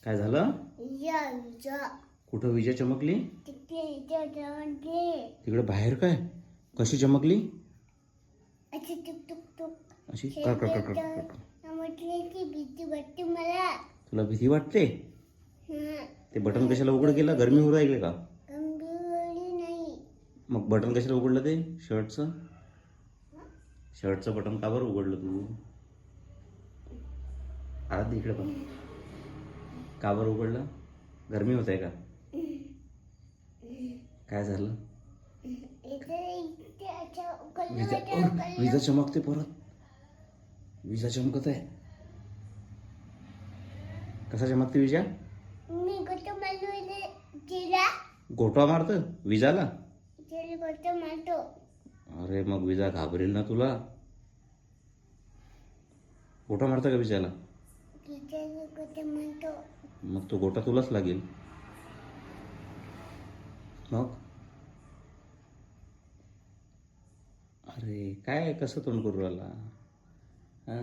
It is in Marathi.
काय झालं? विजा कुठं विजा चमकली? तिकडे तिकडे बाहेर काय? कशी चमकली? अशी टुक टुक टुक अशी कर कर कर कर कर. म्हटले की भीती वाटते मला. तुला भीती वाटते? हं. ते बटन कशाला उघड केलं? गरमी होऊ राहिली का? गंभीर नाही. मग बटन कशाला उघडलं ते शर्टचं? शर्टचं बटन का बरं उघडलं तू? आराध्य इकडे पण. का बरं उघडलं? गरमी होत आहे का? काय झालं? इथे अच्छा उकळलं विजा होतं, उकळलं. विजा चमकते परत. विजा चमकत आहे. कसा चमकते विजा? मी गोटो मारलो तिला. गोटा मारतं विजाला? तिला गोटो मारतो. अरे मग विजा घाबरेल ना तुला. गोटा मारतं का विजाला? तिला गोटो मारतो. मग तो गोटा तुलाच लागेल. मग अरे काय कसं तोंड करू राहिला? हा?